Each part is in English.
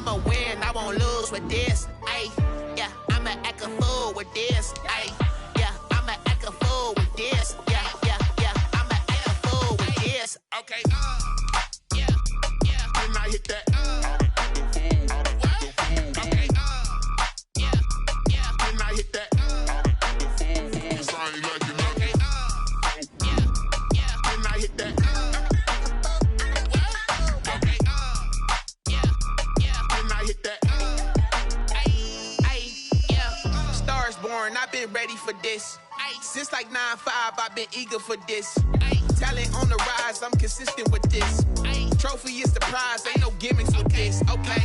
I'ma win, I won't lose with this. Ayy, yeah, I'ma act a fool with this. Ayy, yeah, I'ma act a fool with this. Yeah, yeah, yeah, I'ma act a fool with this. Okay, yeah, yeah. When I hit that, okay, yeah, yeah. When I hit that, cause I ain't like it. Okay, yeah, yeah. When I hit that, okay, yeah, yeah. When I hit that, yeah. Stars born, I've been ready for this. Since like 9-5, I've been eager for this. Talent on the rise, I'm consistent with this. Trophy is the prize, ain't no gimmicks with this. Okay,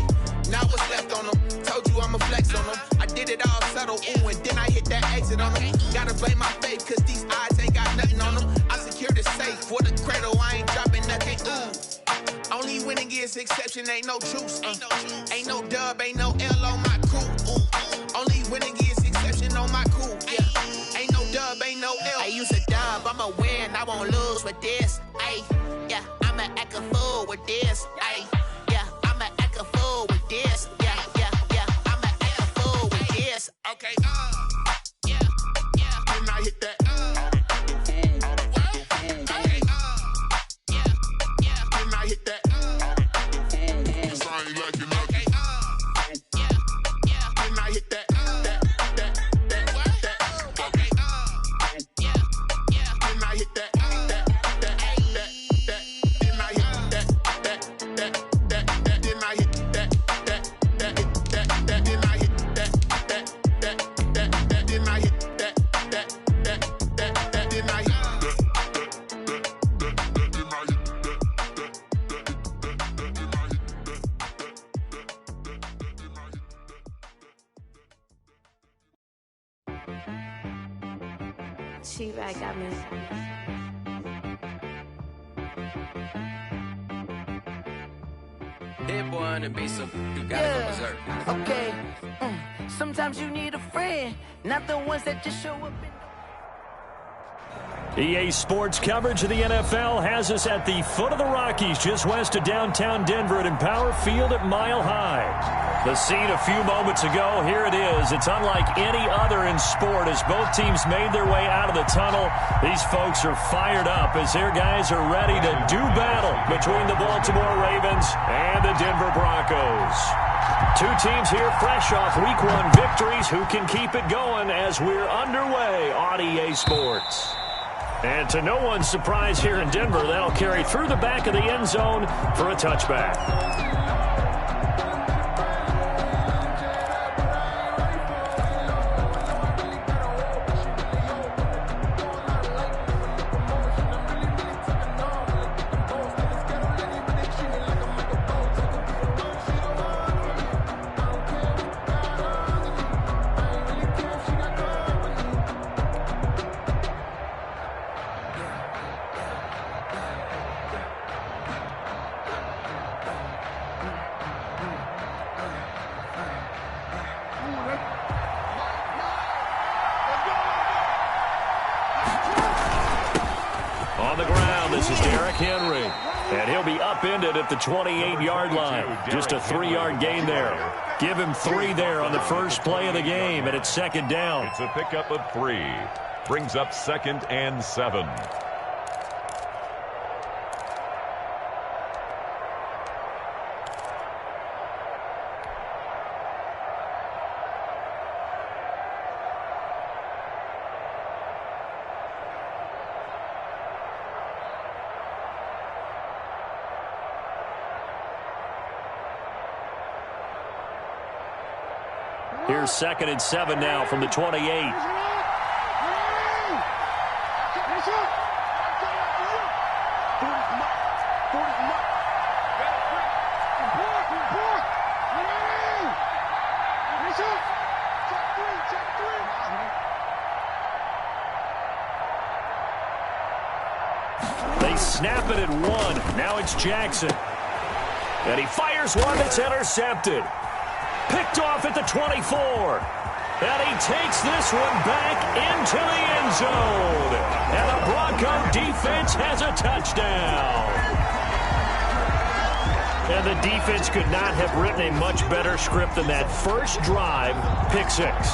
now what's left on them? Told you I'ma flex on them. I did it all subtle, ooh, and then I hit that exit on them. Gotta blame my faith, cause these odds ain't got nothing on them. I secure the safe for the cradle, I ain't dropping nothing, ooh. Only winning is exception, ain't no truce. Ain't no dub, ain't no L on my crew, ooh. Only winning is exception on my crew, yeah. Ain't no dub, ain't no L. I use a dub, I'ma win, I won't lose with this. Ay, yeah, I'ma act a fool with this. Ay, yeah, I'ma act a fool with this. Yeah, yeah, yeah, I'ma act a fool with this. Okay, yeah, yeah. When I hit that, okay, yeah, yeah. When I hit that, cause I ain't like it. Okay, yeah, yeah. When I hit that. She-Rag got me. Hit boy on the beat, so you gotta go berserk. Okay. Sometimes you need a friend, not the ones that just show up in EA Sports coverage of the NFL has us at the foot of the Rockies, just west of downtown Denver at Empower Field at Mile High. The scene a few moments ago, here it is. It's unlike any other in sport as both teams made their way out of the tunnel. These folks are fired up as their guys are ready to do battle between the Baltimore Ravens and the Denver Broncos. Two teams here fresh off Week 1 victories. Who can keep it going as we're underway on EA Sports? And to no one's surprise here in Denver, that'll carry through the back of the end zone for a touchback. At the 28-yard line. Just a 3-yard gain there. Give him 3 there on the first play of the game, and it's second down. It's a pickup of 3. Brings up 2nd and 7. Here's 2nd and 7 now from the 28. They snap it at 1. Now it's Jackson. And he fires one that's intercepted. Picked off at the 24. And he takes this one back into the end zone. And the Bronco defense has a touchdown. And the defense could not have written a much better script than that first drive, pick six.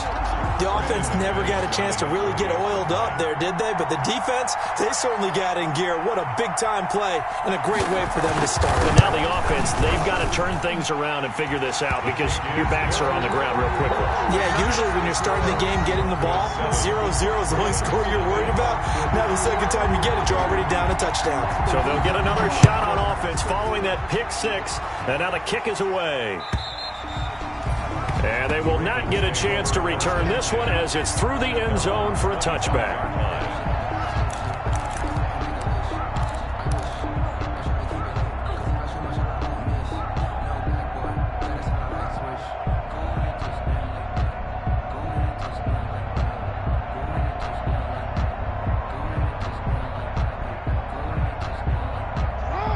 The offense never got a chance to really get oiled up there, did they? But the defense, they certainly got in gear. What a big-time play and a great way for them to start. But now the offense, they've got to turn things around and figure this out because your backs are on the ground real quickly. Yeah, usually when you're starting the game, getting the ball, 0-0 is the only score you're worried about. Now the second time you get it, you're already down a touchdown. So they'll get another shot on offense following that pick six, and now the kick is away. And they will not get a chance to return this one as it's through the end zone for a touchback.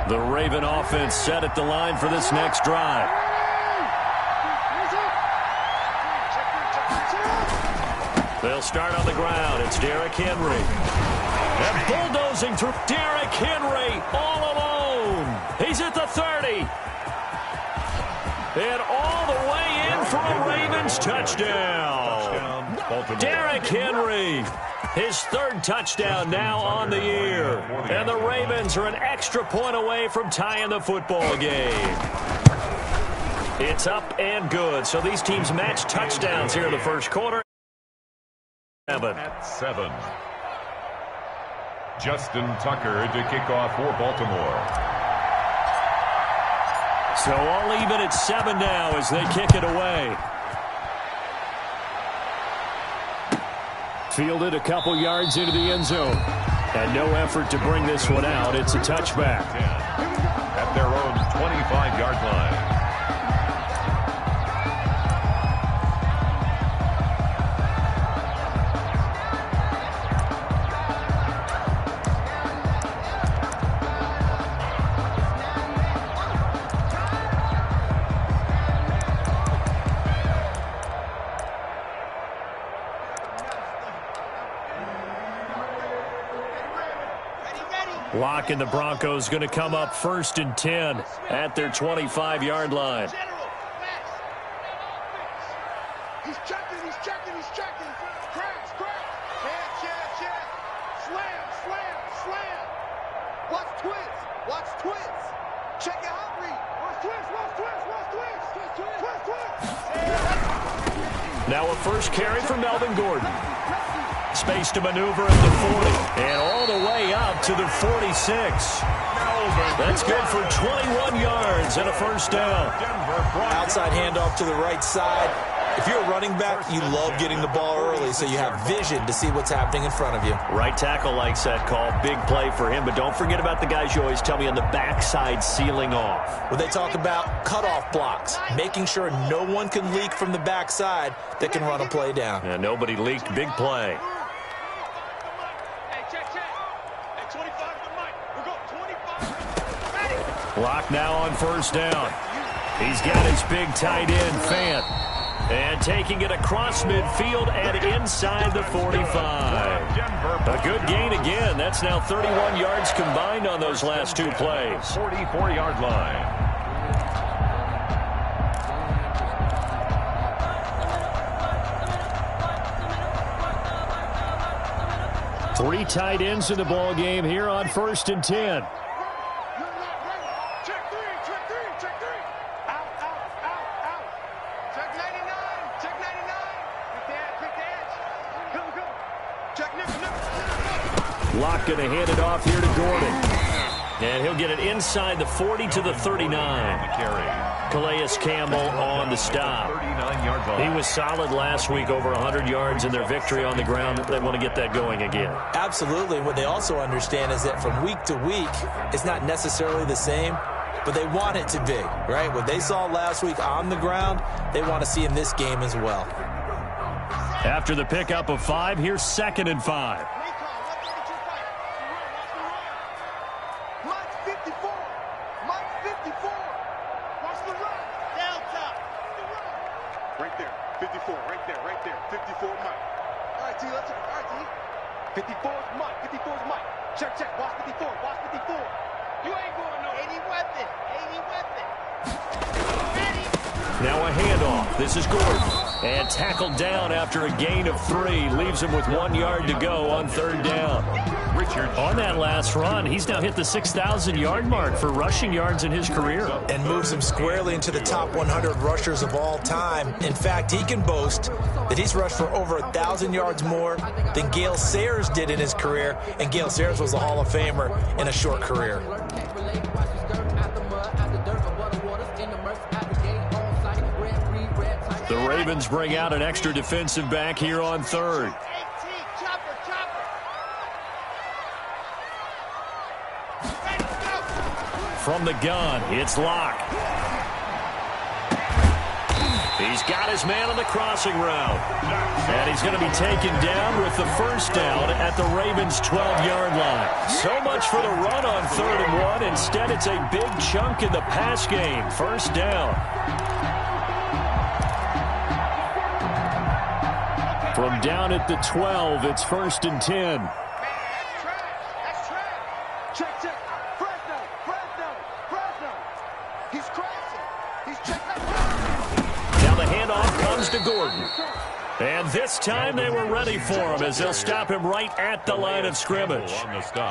The Raven offense set at the line for this next drive. They'll start on the ground. It's Derrick Henry. And bulldozing through Derrick Henry all alone. He's at the 30. And all the way in for a Ravens touchdown. Derrick Henry. His third touchdown now on the year. And the Ravens are an extra point away from tying the football game. It's up and good. So these teams match touchdowns here in the first quarter. At 7. Justin Tucker to kick off for Baltimore. So all even at 7 now as they kick it away. Fielded a couple yards into the end zone. And no effort to bring this one out. It's a touchback. At their own 25-yard line. Lock and the Broncos going to come up 1st and 10 at their 25-yard line. He's checking. Crash. Chance. Slam. Watch twist. Check your hot read. Watch twist. Now a first carry for Melvin Gordon. Space to maneuver at the 40. And all the way up to the 46. That's good for 21 yards and a first down. Outside handoff to the right side. If you're a running back, you love getting the ball early so you have vision to see what's happening in front of you. Right tackle likes that call. Big play for him. But don't forget about the guys you always tell me on the backside sealing off. When they talk about cutoff blocks, making sure no one can leak from the backside that can run a play down. And nobody leaked. Big play. Lock now on first down. He's got his big tight end, Fant. And taking it across midfield and inside the 45. A good gain again. That's now 31 yards combined on those last two plays. 44-yard line. Three tight ends in the ball game here on 1st and 10. Locke going to hand it off here to Gordon. And he'll get it inside the 40 to the 39. Calais Campbell on the stop. He was solid last week, over 100 yards in their victory on the ground. They want to get that going again. Absolutely. What they also understand is that from week to week, it's not necessarily the same, but they want it to be, right? What they saw last week on the ground, they want to see in this game as well. After the pickup of 5, here's 2nd and 5. Right there. 54 Mike. All right, T, let's go. All right, T. 54 is Mike. 54 is Mike. Check. Watch 54. You ain't going no 80 weapon. Now a handoff. This is Gordon. And tackled down after a gain of 3. Leaves him with 1 yard to go on 3rd down. On that last run, he's now hit the 6,000-yard mark for rushing yards in his career. And moves him squarely into the top 100 rushers of all time. In fact, he can boast that he's rushed for over 1,000 yards more than Gale Sayers did in his career. And Gale Sayers was a Hall of Famer in a short career. The Ravens bring out an extra defensive back here on 3rd. From the gun, it's Locke. He's got his man on the crossing route. And he's going to be taken down with the first down at the Ravens' 12-yard line. So much for the run on 3rd and 1. Instead, it's a big chunk in the pass game. 1st down. From down at the 12, it's 1st and 10. That's trash. Check. Fresno. He's crashing. He's checking. Now the handoff comes to Gordon. And this time they were ready for him as they'll stop him right at the line of scrimmage.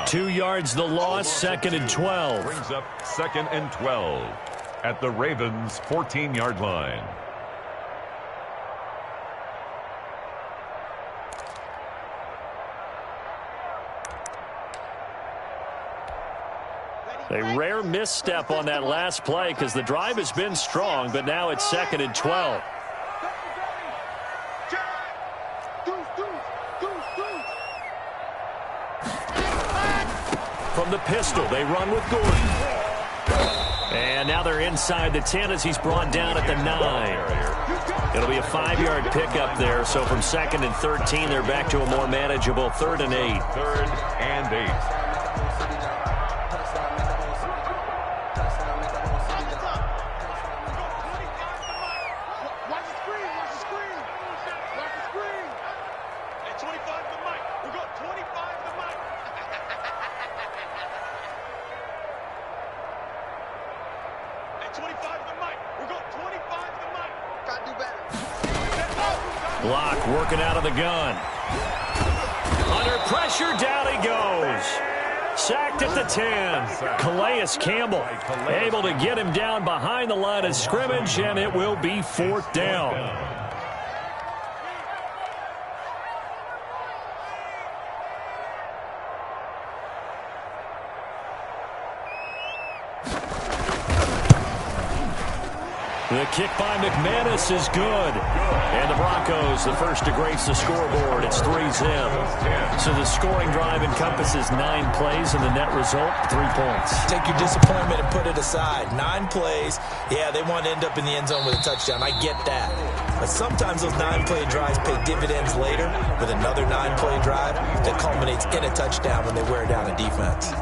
2 yards the loss, 2nd and 12. Brings up 2nd and 12 at the Ravens' 14-yard line. A rare misstep on that last play because the drive has been strong, but now it's 2nd and 12. From the pistol, they run with Gordon. And now they're inside the 10 as he's brought down at the 9. It'll be a 5-yard pickup there, so from 2nd and 13, they're back to a more manageable 3rd and 8. 3rd and 8. Block working out of the gun. Under pressure, down he goes. Sacked at the 10. Calais Campbell able to get him down behind the line of scrimmage, and it will be 4th down. The kick by McManus is good. And the Broncos, the first to grace the scoreboard. It's 3-zip. So the scoring drive encompasses 9 plays, and the net result, 3 points. Take your disappointment and put it aside. 9 plays. Yeah, they want to end up in the end zone with a touchdown. I get that. But sometimes those 9-play drives pay dividends later with another 9-play drive that culminates in a touchdown when they wear down a defense.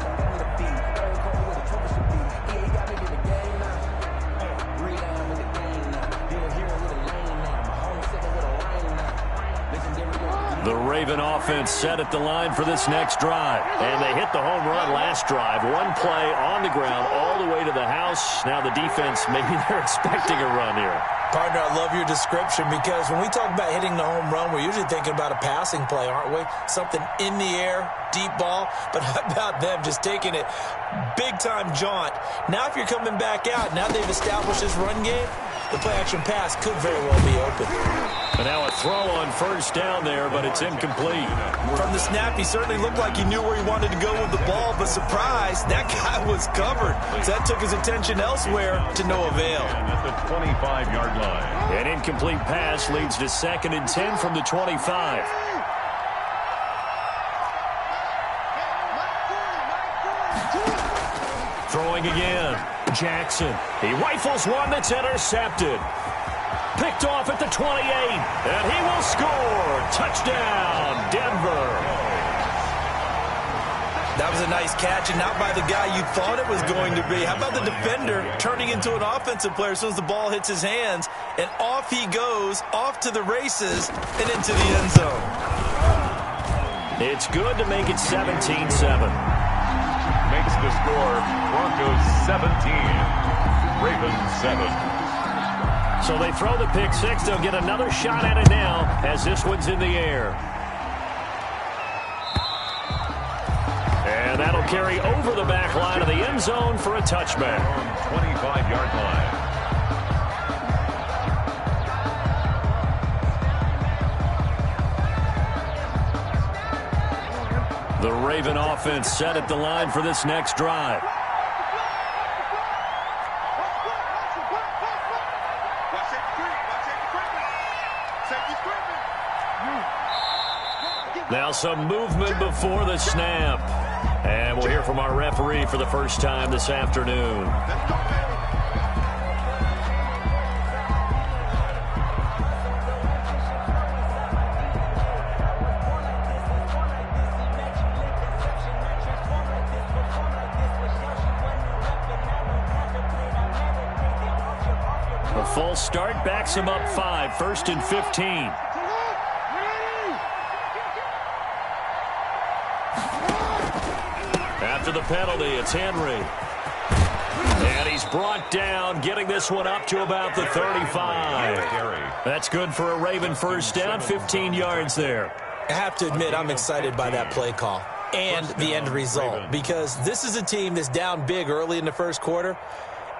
The Raven offense set at the line for this next drive. And they hit the home run last drive. 1 play on the ground all the way to the house. Now the defense, maybe they're expecting a run here. Partner, I love your description because when we talk about hitting the home run, we're usually thinking about a passing play, aren't we? Something in the air, deep ball. But how about them just taking it big-time jaunt? Now if you're coming back out, now they've established this run game, the play-action pass could very well be open. But now a throw on 1st down there, but it's incomplete. From the snap, he certainly looked like he knew where he wanted to go with the ball, but surprise, that guy was covered. So that took his attention elsewhere to no avail. At the 25-yard line. An incomplete pass leads to 2nd and 10 from the 25. Throwing again. Jackson. He rifles one that's intercepted. Picked off at the 28. And he will score. Touchdown, Denver. That was a nice catch, and not by the guy you thought it was going to be. How about the defender turning into an offensive player as soon as the ball hits his hands, and off he goes, off to the races, and into the end zone. It's good to make it 17-7. Makes the score Broncos 17, Ravens 7. So they throw the pick six. They'll get another shot at it now as this one's in the air. And that'll carry over the back line of the end zone for a touchback. 25-yard line. The Raven offense set at the line for this next drive. Now some movement before the snap. And we'll hear from our referee for the first time this afternoon. A full start backs him up 5, 1st and 15. After the penalty, it's Henry. And he's brought down, getting this one up to about the 35. That's good for a Raven first down, 15 yards there. I have to admit, I'm excited by that play call and the end result, because this is a team that's down big early in the first quarter,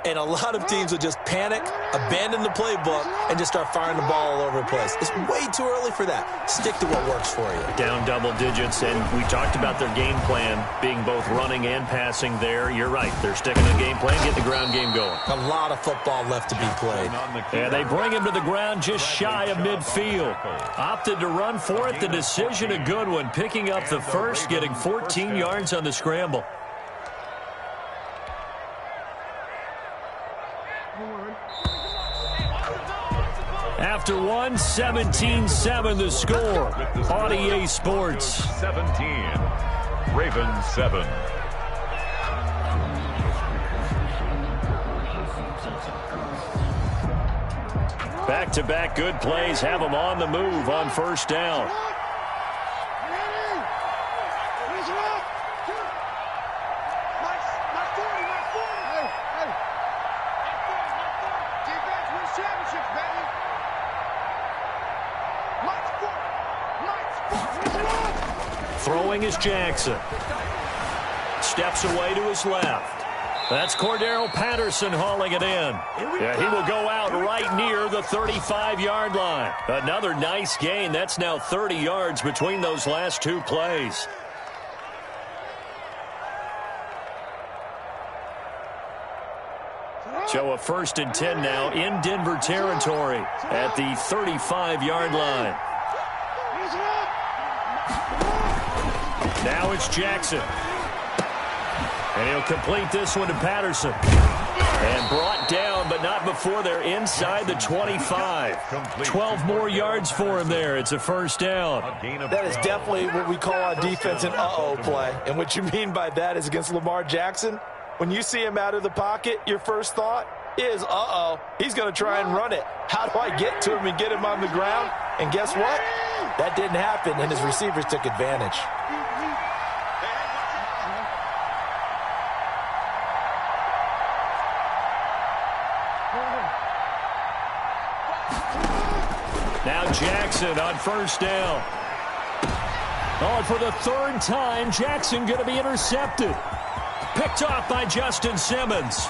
and a lot of teams will just panic, abandon the playbook, and just start firing the ball all over the place. It's way too early for that. Stick to what works for you. Down double digits, and we talked about their game plan being both running and passing there. You're right. They're sticking to the game plan, getting the ground game going. A lot of football left to be played. And they bring him to the ground just shy of midfield. Opted to run for it. The decision a good one, picking up the first, getting 14 yards on the scramble. After one, 17-7 the score on EA Sports. 17, Ravens 7. Back-to-back good plays have them on the move on first down. Throwing is Jackson. Steps away to his left. That's Cordero Patterson hauling it in. Yeah, he will go out right near the 35-yard line. Another nice gain. That's now 30 yards between those last two plays. So a 1st and 10 now in Denver territory at the 35-yard line. Now it's Jackson. And he'll complete this one to Patterson. And brought down, but not before they're inside the 25. 12 more yards for him there. It's a first down. That is definitely what we call on defense an uh-oh play. And what you mean by that is against Lamar Jackson, when you see him out of the pocket, your first thought is, uh-oh, he's going to try and run it. How do I get to him and get him on the ground? And guess what? That didn't happen, and his receivers took advantage. Now Jackson on first down. Oh, and for the third time, Jackson going to be intercepted. Picked off by Justin Simmons.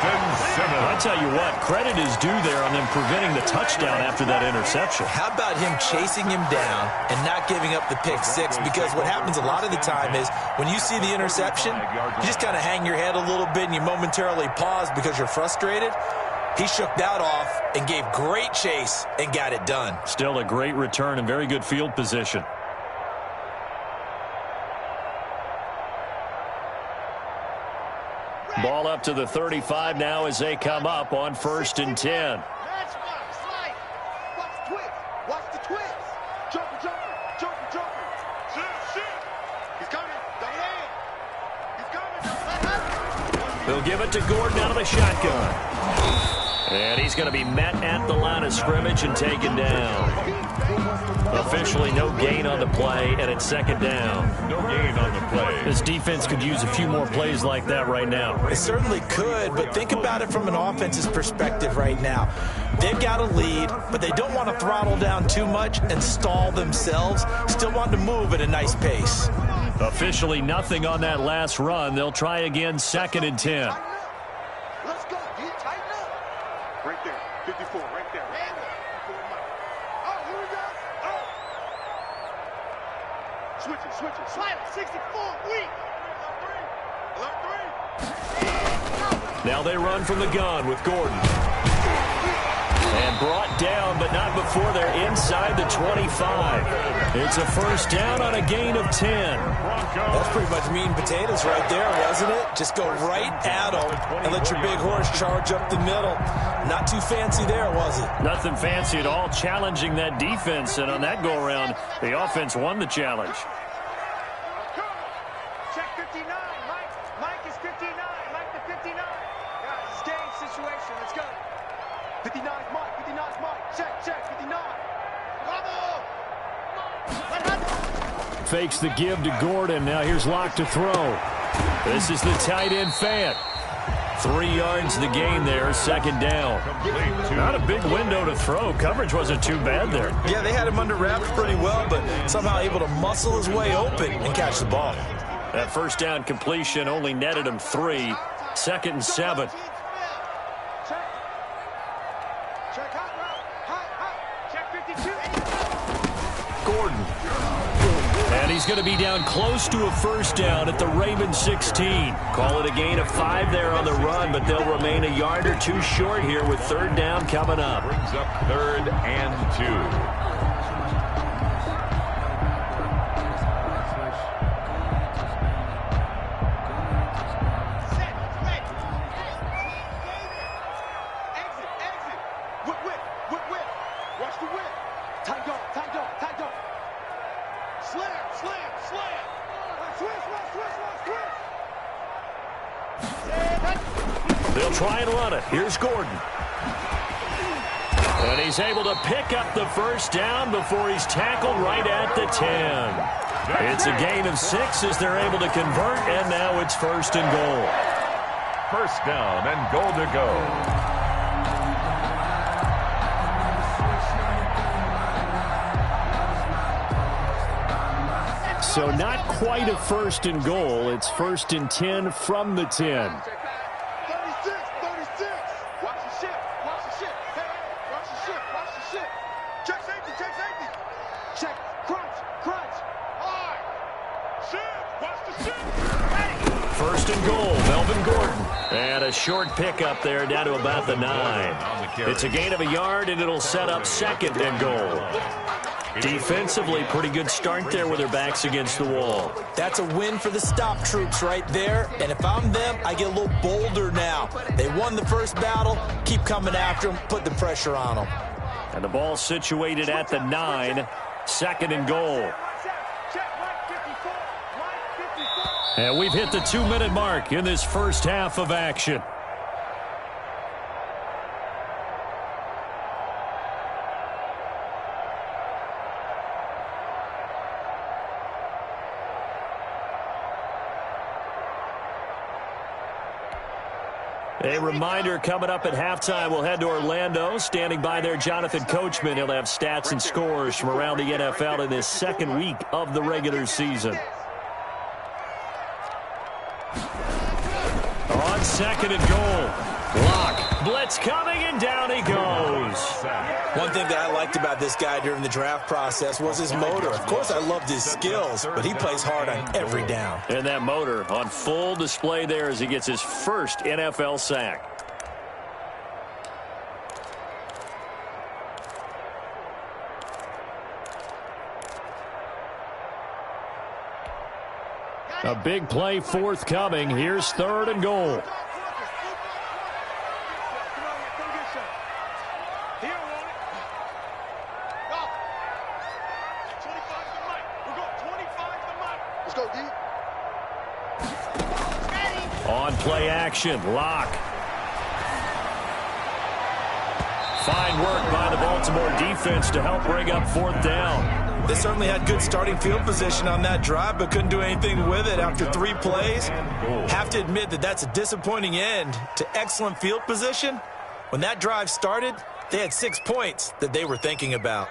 I'll tell you what, credit is due there on them preventing the touchdown after that interception. How about him chasing him down and not giving up the pick six? Because what happens a lot of the time is when you see the interception, you just kind of hang your head a little bit and you momentarily pause because you're frustrated. He shook that off and gave great chase and got it done. Still a great return and very good field position. Ball up to the 35 now as they come up on 1st and 10. Watch the twist. Watch the twist. Jumper. He's coming. Double A. He's coming. They'll give it to Gordon out of the shotgun. And he's going to be met at the line of scrimmage and taken down. Officially no gain on the play, and it's second down. No gain on the play. This defense could use a few more plays like that right now. It certainly could, but think about it from an offense's perspective right now. They've got a lead, but they don't want to throttle down too much and stall themselves. Still want to move at a nice pace. Officially nothing on that last run. They'll try again, second and 10. Let's go, D. Tighten up. Right there. 54, right there. Oh, here we go. Oh. Switch it. Slide it. 64, weak. Alert 3. Now they run from the gun with Gordon. And brought down, but not before they're inside the 25. It's a first down on a gain of 10. That's pretty much meat and potatoes right there, wasn't it? Just go right at them and let your big horse charge up the middle. Not too fancy there, was it? Nothing fancy at all, challenging that defense. And on that go-around, the offense won the challenge. Check 59. Mike is 59. Mike the 59. Guys, it's game situation. Let's go. 59 is Mike. 59 is Mike. Check. 59. Bravo! Fakes the give to Gordon. Now here's Locke to throw. This is the tight end Fant. 3 yards the gain there, second down. Not a big window to throw. Coverage wasn't too bad there. Yeah, they had him under wraps pretty well, but somehow able to muscle his way open and catch the ball. That first down completion only netted him 3. Second and 7. Check hot. Check 52. Gordon. And he's going to be down close to a first down at the Ravens 16. Call it a gain of 5 there on the run, but they'll remain a yard or two short here with third down coming up. Brings up 3rd and 2. They'll try and run it. Here's Gordon. And he's able to pick up the first down before he's tackled right at the 10. It's a gain of 6 as they're able to convert, and now it's first and goal. First down and goal to go. So not quite a first and goal. It's first and 10 from the 10. 36. Watch the ship. Hey, watch the ship. Check safety. Check, crunch. Hard. Ship, watch the ship. Hey. First and goal, Melvin Gordon. And a short pickup there down to about the 9. It's a gain of a yard, and it'll set up second and goal. Defensively, pretty good start there with their backs against the wall. That's a win for the stop troops right there. And if I'm them, I get a little bolder now. They won the first battle. Keep coming after them. Put the pressure on them. And the ball situated at the 9. Second and goal. And we've hit the 2-minute mark in this first half of action. A reminder, coming up at halftime, we'll head to Orlando. Standing by there, Jonathan Coachman. He'll have stats and scores from around the NFL in this second week of the regular season. On second and goal. Locke. Blitz coming, and down he goes. One thing that I liked about this guy during the draft process was his motor. Of course, I loved his skills, but he plays hard on every down. And that motor on full display there as he gets his first NFL sack. A big play forthcoming. Here's third and goal. On play action, Locke. Fine work by the Baltimore defense to help bring up 4th down. They certainly had good starting field position on that drive, but couldn't do anything with it after 3 plays. Have to admit that that's a disappointing end to excellent field position. When that drive started, they had 6 points that they were thinking about.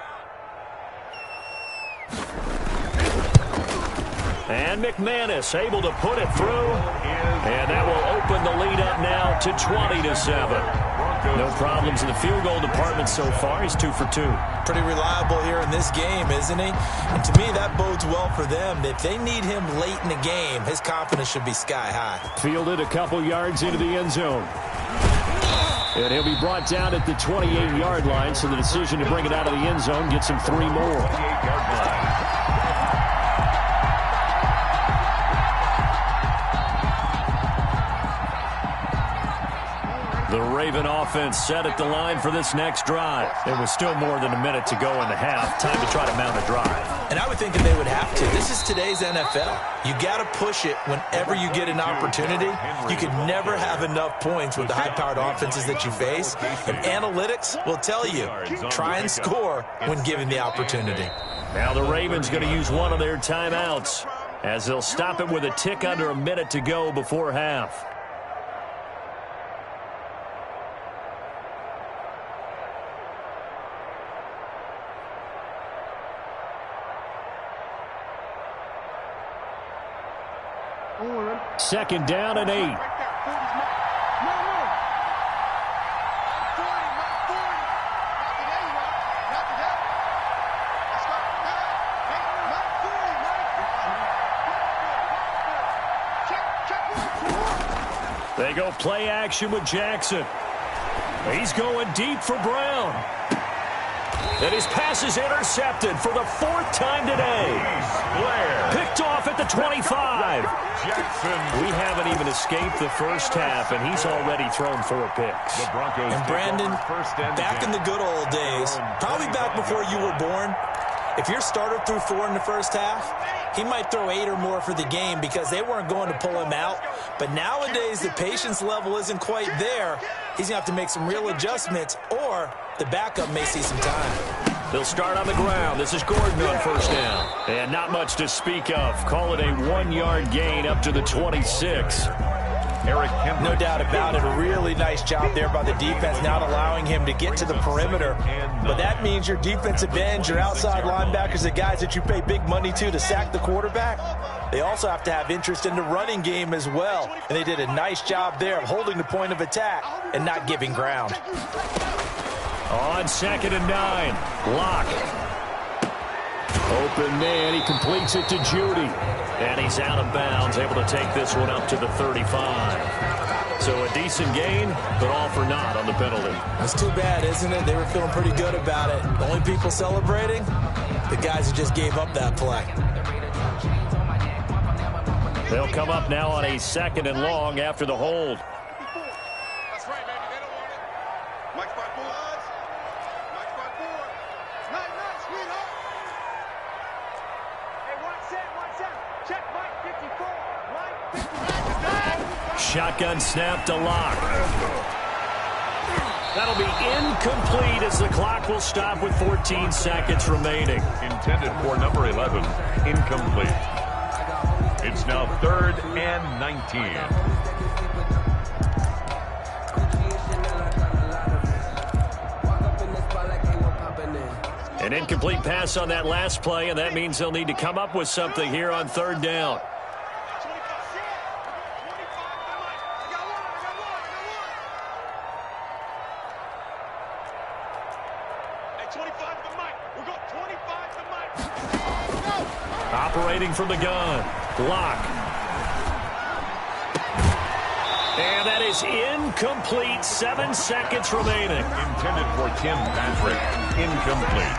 And McManus able to put it through. And that will open the lead up now to 20-7. No problems in the field goal department so far. He's 2 for 2. Pretty reliable here in this game, isn't he? And to me, that bodes well for them. If they need him late in the game, his confidence should be sky high. Fielded a couple yards into the end zone. And he'll be brought down at the 28-yard line, so the decision to bring it out of the end zone gets him 3 more. 28-yard line. The Raven offense set at the line for this next drive. It was still more than a minute to go in the half. Time to try to mount a drive. And I would think that they would have to. This is today's NFL. You got to push it whenever you get an opportunity. You can never have enough points with the high-powered offenses that you face. And analytics will tell you, try and score when given the opportunity. Now the Ravens going to use one of their timeouts as they'll stop it with a tick under a minute to go before half. Second down and 8. They go play action with Jackson. He's going deep for Brown. And his pass is intercepted for the 4th time today. Picked off at the 25. We haven't even escaped the first half, and he's already thrown 4 picks. The Broncos and Brandon, back in the good old days, probably back before you were born, if your starter threw 4 in the first half, he might throw 8 or more for the game because they weren't going to pull him out. But nowadays, the patience level isn't quite there. He's going to have to make some real adjustments, or the backup may see some time. They'll start on the ground. This is Gordon on first down. And not much to speak of. Call it a 1-yard gain up to the 26. No doubt about it. A really nice job there by the defense, not allowing him to get to the perimeter. But that means your defensive ends, your outside linebackers, the guys that you pay big money to sack the quarterback, they also have to have interest in the running game as well. And they did a nice job there of holding the point of attack and not giving ground. On 2nd and 9, Locke. Open man, he completes it to Judy. And he's out of bounds, able to take this one up to the 35. So a decent gain, but all for naught on the penalty. That's too bad, isn't it? They were feeling pretty good about it. The only people celebrating, the guys who just gave up that play. They'll come up now on a 2nd and long after the hold. That's right, baby. They don't want it. Mike's by 4. Mike's by 4. Night, sweetheart. Hey, 1 set. Check Mike 54. Mike 54. Shotgun snap to Locke. That'll be incomplete as the clock will stop with 14 seconds remaining. Intended for number 11. Incomplete. It's now 3rd and 19. An incomplete pass on that last play, and that means they'll need to come up with something here on 3rd down. Operating from the gun, Locke. And that is incomplete. 7 seconds remaining. Intended for Tim Patrick. Incomplete.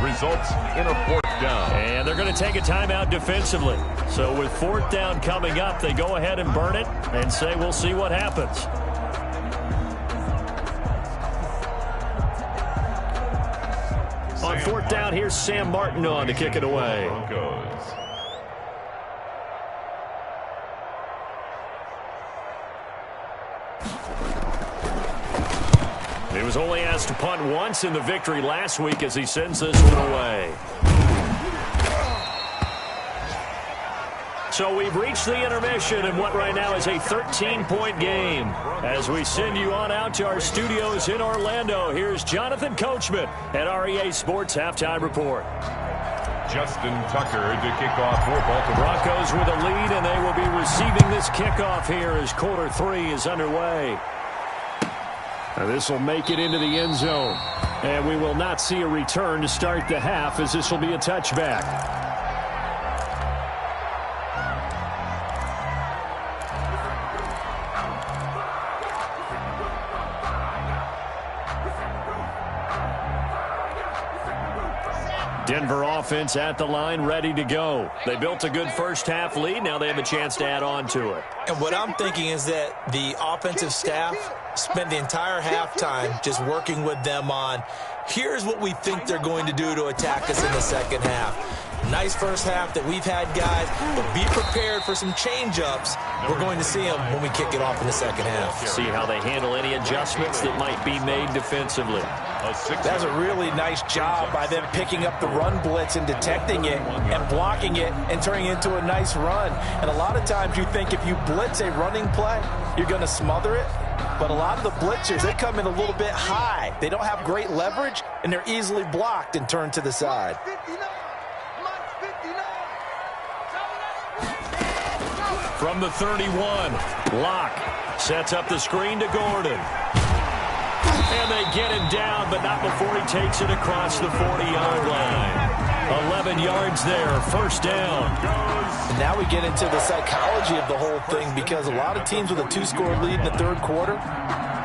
Results in a 4th down. And they're going to take a timeout defensively. So with 4th down coming up, they go ahead and burn it and say we'll see what happens. On 4th down, here's Sam Martin on to kick it away. Broncos. He was only asked to punt once in the victory last week as he sends this one away. So we've reached the intermission in what right now is a 13-point game. As we send you on out to our studios in Orlando, here's Jonathan Coachman at REA Sports Halftime Report. Justin Tucker to kick off for Baltimore. Broncos with a lead, and they will be receiving this kickoff here as quarter 3 is underway. Now this will make it into the end zone. And we will not see a return to start the half as this will be a touchback. Denver offense at the line, ready to go. They built a good first-half lead. Now they have a chance to add on to it. And what I'm thinking is that the offensive staff spent the entire halftime just working with them on, here's what we think they're going to do to attack us in the second half. Nice first half that we've had, guys, but be prepared for some change-ups. We're going to see them when we kick it off in the second half. See how they handle any adjustments that might be made defensively. That's a really nice job by them picking up the run blitz and detecting it and blocking it and turning it into a nice run. And a lot of times you think if you blitz a running play, you're going to smother it. But a lot of the blitzers, they come in a little bit high. They don't have great leverage, and they're easily blocked and turned to the side. From the 31, Locke sets up the screen to Gordon. And they get him down, but not before he takes it across the 40-yard line. 11 yards there, first down. And now we get into the psychology of the whole thing, because a lot of teams with a 2-score lead in the third quarter,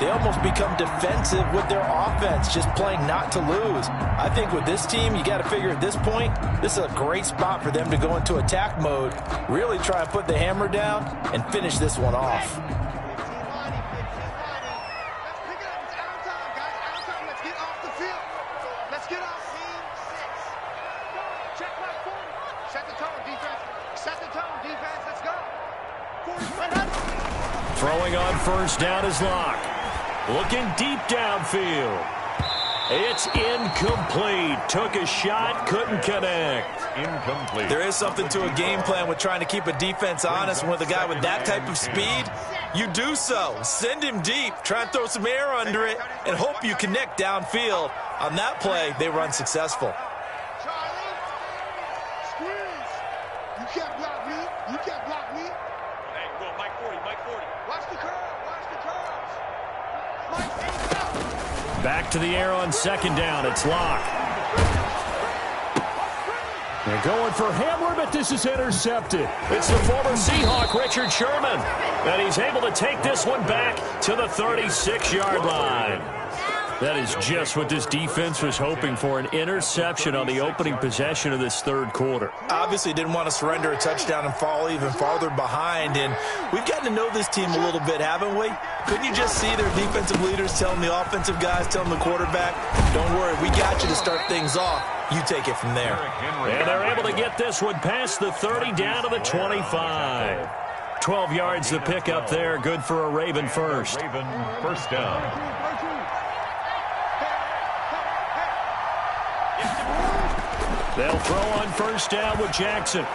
they almost become defensive with their offense, just playing not to lose. I think with this team, you got to figure at this point, this is a great spot for them to go into attack mode, really try and put the hammer down and finish this one off. Throwing on first down is Locke. Looking deep downfield. It's incomplete. Took a shot, couldn't connect. Incomplete. There is something to a game plan with trying to keep a defense honest. With a guy with that type of speed, you do so. Send him deep. Try and throw some air under it and hope you connect downfield. On that play, they were unsuccessful. Charlie, squeeze. You can't block me. You can't block me. Hey, go, Mike 40, Mike 40. Watch the curve. Watch the curves. Mike, ain't out. Back to the air on second down. It's Locke. They're going for Hamler, but this is intercepted. It's the former Seahawk, Richard Sherman. And he's able to take this one back to the 36-yard line. That is just what this defense was hoping for, an interception on the opening possession of this third quarter. Obviously didn't want to surrender a touchdown and fall even farther behind, and we've gotten to know this team a little bit, haven't we? Couldn't you just see their defensive leaders telling the offensive guys, telling the quarterback, don't worry, we got you to start things off. You take it from there. And they're able to get this one past the 30 down to the 25. 12 yards to pick up there, good for a Raven first. Raven first down. They'll throw on first down with Jackson.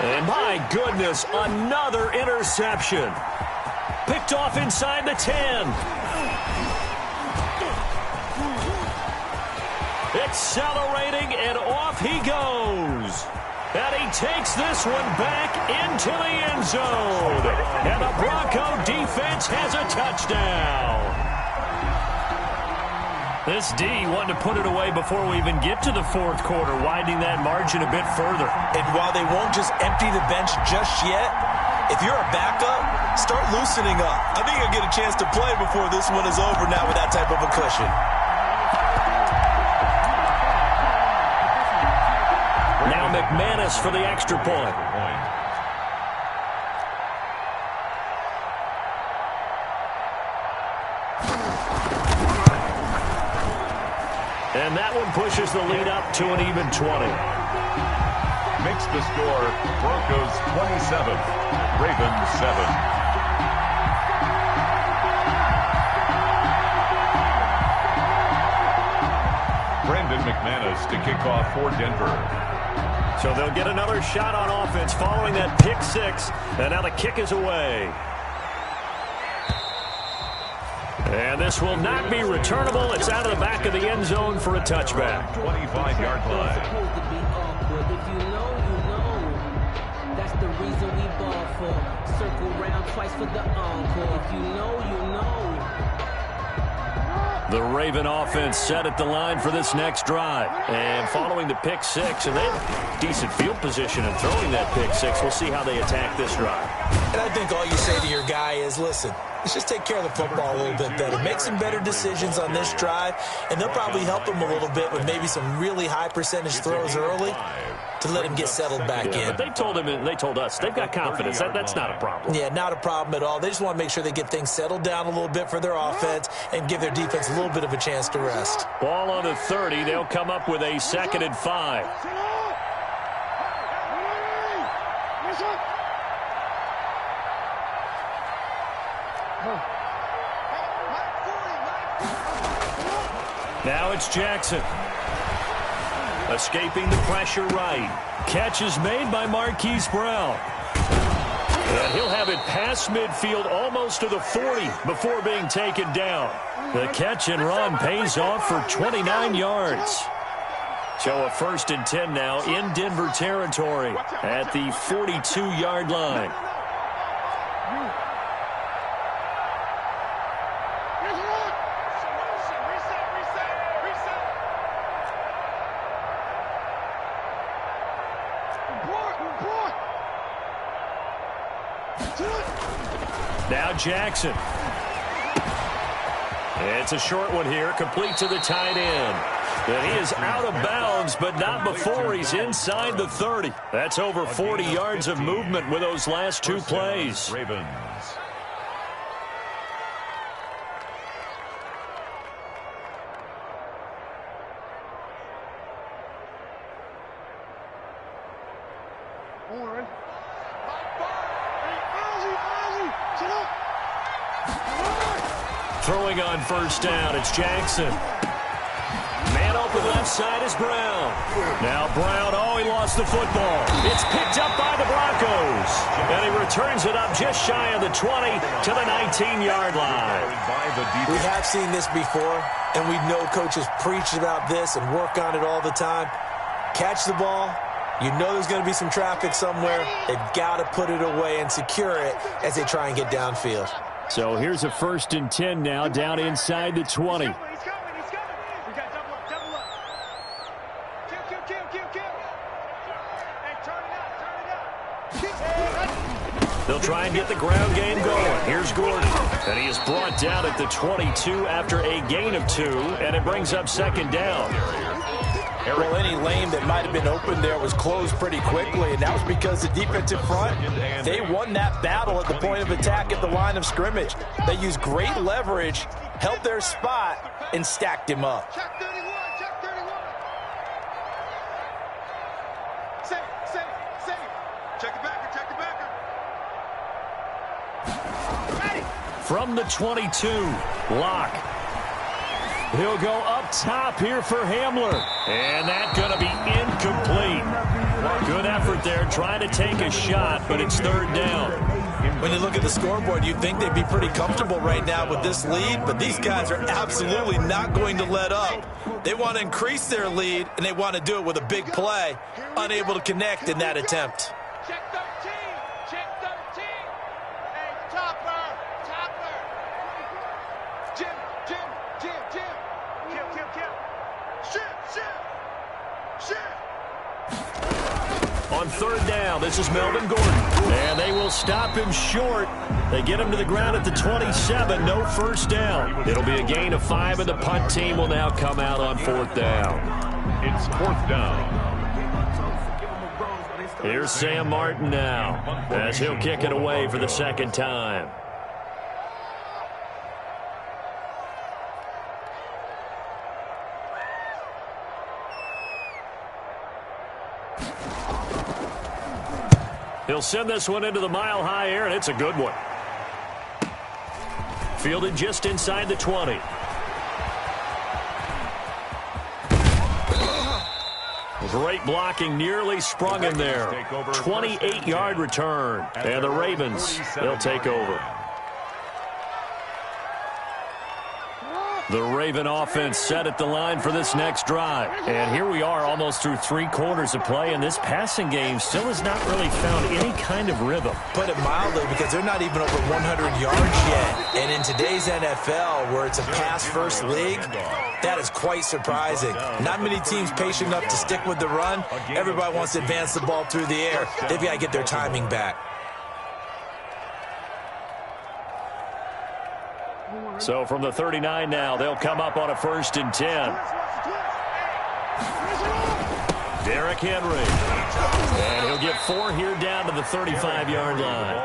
And my goodness, another interception. Picked off inside the 10. Accelerating, and off he goes. And he takes this one back into the end zone. And the Bronco defense has a touchdown. This D wanted to put it away before we even get to the fourth quarter, widening that margin a bit further. And while they won't just empty the bench just yet, if you're a backup, start loosening up. I think you'll get a chance to play before this one is over now with that type of a cushion. Now McManus for the extra point. And that one pushes the lead up to an even 20. Makes the score Broncos 27, Ravens 7. Davis to kick off for Denver. So they'll get another shot on offense following that pick six. And now the kick is away. And this will not be returnable. It's out of the back of the end zone for a touchback. 25-yard line. If you know, you know. That's the reason we ball for. Circle round twice for the encore. If you know, you know. The Raven offense set at the line for this next drive. And following the pick six, and they have decent field position in throwing that pick six. We'll see how they attack this drive. And I think all you say to your guy is, listen, let's just take care of the football a little bit better. Make some better decisions on this drive, and they'll probably help him a little bit with maybe some really high percentage throws early to let him get settled back in. But they told him, and they told us, they've got confidence. That's not a problem. Yeah, not a problem at all. They just want to make sure they get things settled down a little bit for their offense and give their defense a little bit of a chance to rest. Ball on the 30. They'll come up with a 2nd and 5. Now it's Jackson. Escaping the pressure right. Catch is made by Marquise Brown. And he'll have it past midfield almost to the 40 before being taken down. The catch and run pays off for 29 yards. So a 1st and 10 now in Denver territory at the 42-yard line. Now Jackson. It's a short one here, complete to the tight end. And he is out of bounds, but not before he's inside the 30. That's over 40 yards of movement with those last two plays. Ravens. Throwing on 1st down, it's Jackson. Man open left side is Brown. Now Brown, he lost the football. It's picked up by the Broncos. And he returns it up just shy of the 20 to the 19-yard line. We have seen this before, and we know coaches preach about this and work on it all the time. Catch the ball. You know there's going to be some traffic somewhere. They've got to put it away and secure it as they try and get downfield. So here's a 1st and 10 now, down inside the 20. He's coming. We got double up. Kill. Hey, turn it up. They'll try and get the ground game going. Here's Gordon. And he is brought down at the 22 after a gain of 2, and it brings up 2nd down. Well, any lane that might have been open there was closed pretty quickly, and that was because the defensive front, they won that battle at the point of attack at the line of scrimmage. They used great leverage, held their spot, and stacked him up. Check 31. Save. Check the backer. From the 22, Locke. He'll go up top here for Hamler. And that's going to be incomplete. Good effort there, trying to take a shot, but it's 3rd down. When you look at the scoreboard, you'd think they'd be pretty comfortable right now with this lead, but these guys are absolutely not going to let up. They want to increase their lead, and they want to do it with a big play. Unable to connect in that attempt. Check 13. Hey, Topper. Jim. Kill. Shit. On 3rd down, this is Melvin Gordon. And they will stop him short. They get him to the ground at the 27, no 1st down. It'll be a gain of 5, and the punt team will now come out on 4th down. It's 4th down. Here's Sam Martin now, as he'll kick it away for the 2nd time. He'll send this one into the mile-high air, and it's a good one. Fielded just inside the 20. Great blocking, nearly sprung him there. 28-yard return. And the Ravens, they'll take over. The Raven offense set at the line for this next drive. And here we are almost through 3 quarters of play, and this passing game still has not really found any kind of rhythm. Put it mildly, because they're not even over 100 yards yet. And in today's NFL, where it's a pass-first league, that is quite surprising. Not many teams patient enough to stick with the run. Everybody wants to advance the ball through the air. They've got to get their timing back. So from the 39 now, they'll come up on a 1st and 10. Derrick Henry. And he'll get 4 here down to the 35-yard line.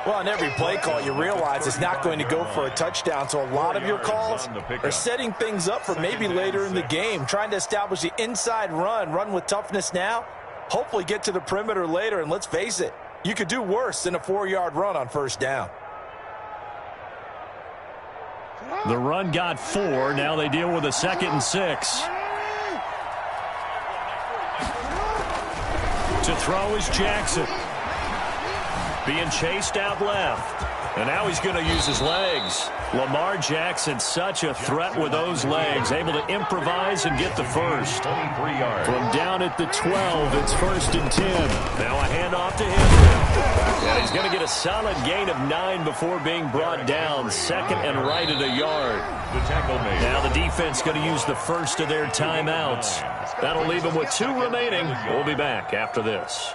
Well, on every play call, you realize it's not going to go for a touchdown. So a lot of your calls are setting things up for maybe later in the game, trying to establish the inside run with toughness now, hopefully get to the perimeter later. And let's face it, you could do worse than a 4-yard run on 1st down. The run got 4. Now they deal with a 2nd and 6. To throw is Jackson. Being chased out left. And now he's going to use his legs. Lamar Jackson, such a threat with those legs. Able to improvise and get the first. From down at the 12, it's 1st and 10. Now a handoff to Henry. And he's going to get a solid gain of 9 before being brought down. 2nd and right at a yard. Now the defense going to use the first of their timeouts. That'll leave them with 2 remaining. We'll be back after this.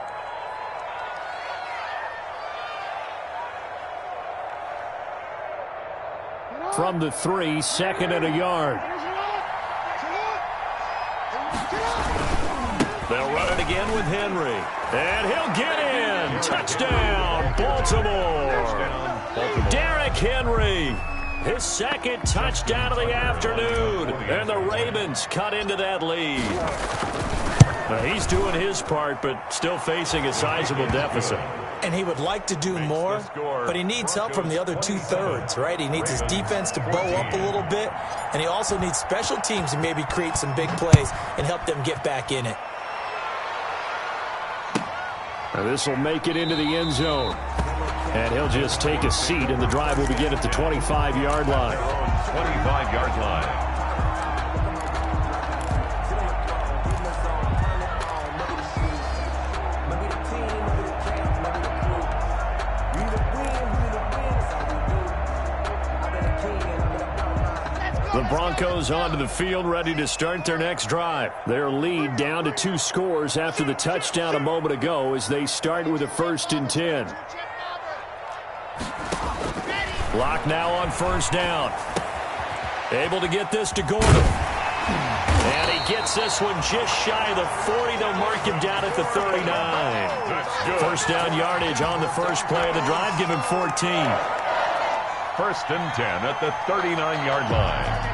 From the 3, 2nd and a yard. They'll run it again with Henry. And he'll get in. Touchdown, Baltimore. Derrick Henry. His 2nd touchdown of the afternoon. And the Ravens cut into that lead. He's doing his part, but still facing a sizable deficit. And he would like to do more, but he needs help from the other 2/3, right? He needs his defense to bow up a little bit, and he also needs special teams to maybe create some big plays and help them get back in it. Now this will make it into the end zone. And he'll just take a seat, and the drive will begin at the 25-yard line. 25-yard line. The Broncos onto the field, ready to start their next drive. Their lead down to 2 scores after the touchdown a moment ago as they start with a 1st and 10. Lock now on 1st down. Able to get this to Gordon. And he gets this one just shy of the 40. They'll mark him down at the 39. 1st down yardage on the first play of the drive. Give him 14. 1st and 10 at the 39-yard line.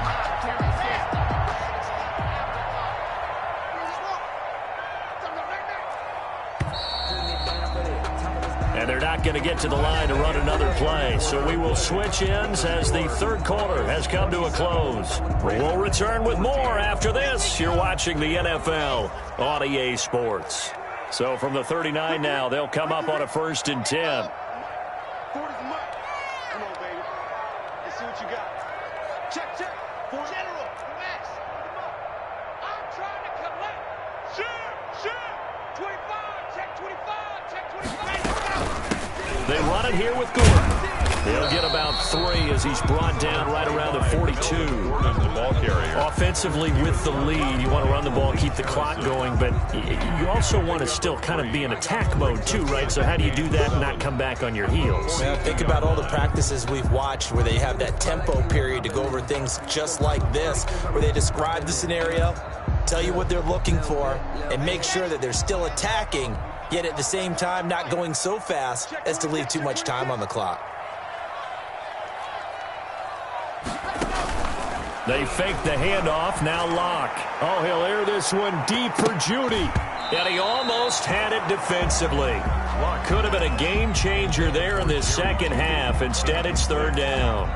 And they're not going to get to the line to run another play. So we will switch ends as the 3rd quarter has come to a close. We'll return with more after this. You're watching the NFL on EA Sports. So from the 39 now, they'll come up on a 1st and 10. They run it here with Gordon. He'll get about 3 as he's brought down right around the 42. Offensively with the lead, you want to run the ball, keep the clock going, but you also want to still kind of be in attack mode too, right? So how do you do that and not come back on your heels? Well, think about all the practices we've watched where they have that tempo period to go over things just like this, where they describe the scenario, tell you what they're looking for, and make sure that they're still attacking, yet at the same time not going so fast as to leave too much time on the clock. They fake the handoff, now Locke. Oh, he'll air this one deep for Judy. And he almost had it defensively. Could have been a game changer there in this 2nd half. Instead, it's 3rd down.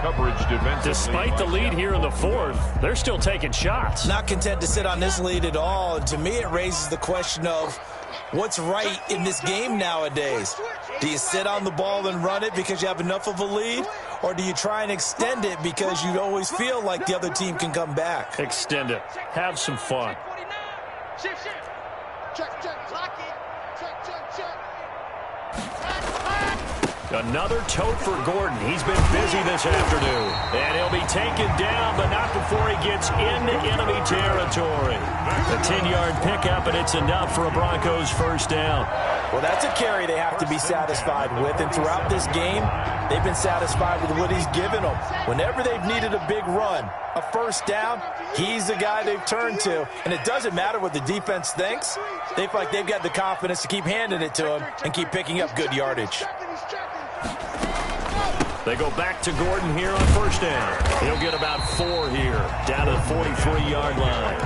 coverage defensively. Despite the lead here in the fourth, they're still taking shots. Not content to sit on this lead at all. And to me, it raises the question of what's right in this game nowadays. Do you sit on the ball and run it because you have enough of a lead? Or do you try and extend it because you always feel like the other team can come back? Extend it. Have some fun. Shift. Check. Lock it. Check. Another tote for Gordon. He's been busy this afternoon. And he'll be taken down, but not before he gets into enemy territory. A 10-yard pickup, and it's enough for a Broncos first down. Well, that's a carry they have to be satisfied with. And throughout this game, they've been satisfied with what he's given them. Whenever they've needed a big run, a first down, he's the guy they've turned to. And it doesn't matter what the defense thinks. They feel like they've got the confidence to keep handing it to him and keep picking up good yardage. They go back to Gordon here on first down. He'll get about 4 here, down to the 43-yard line.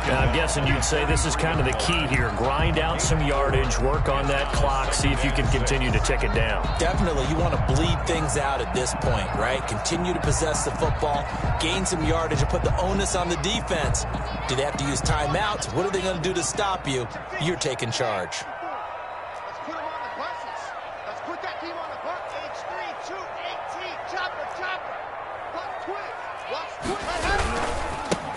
Now, I'm guessing you'd say this is kind of the key here. Grind out some yardage, work on that clock, see if you can continue to tick it down. Definitely, you want to bleed things out at this point, right? Continue to possess the football, gain some yardage, and put the onus on the defense. Do they have to use timeouts? What are they going to do to stop you? You're taking charge. Let's put them on the buses. Let's put that team on the bus. H3, 2, 18, chopper. Watch twist.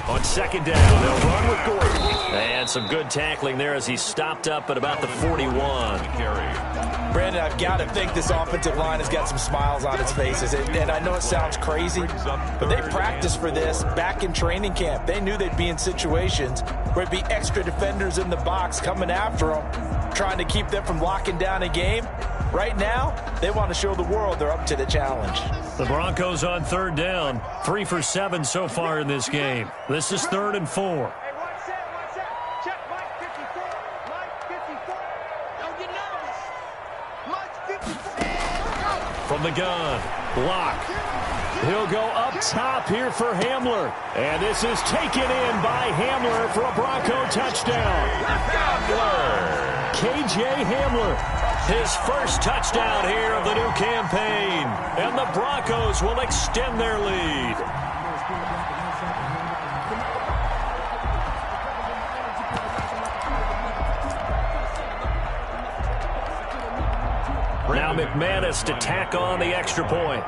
On second down, they'll run with Gordon. And some good tackling there as he stopped up at about the 41. Brandon, I've got to think this offensive line has got some smiles on its faces. And I know it sounds crazy, but they practiced for this back in training camp. They knew they'd be in situations where it'd be extra defenders in the box coming after them, trying to keep them from locking down a game. Right now, they want to show the world they're up to the challenge. The Broncos on third down. 3 for 7 so far in this game. This is 3rd and 4. Hey, one set. Check Mike 54. Mike 54. Don't get nervous. Mike 54. From the gun, block. He'll go up top here for Hamler. And this is taken in by Hamler for a Bronco touchdown. KJ Hamler. His first touchdown here of the new campaign. And the Broncos will extend their lead. Now McManus to tack on the extra point.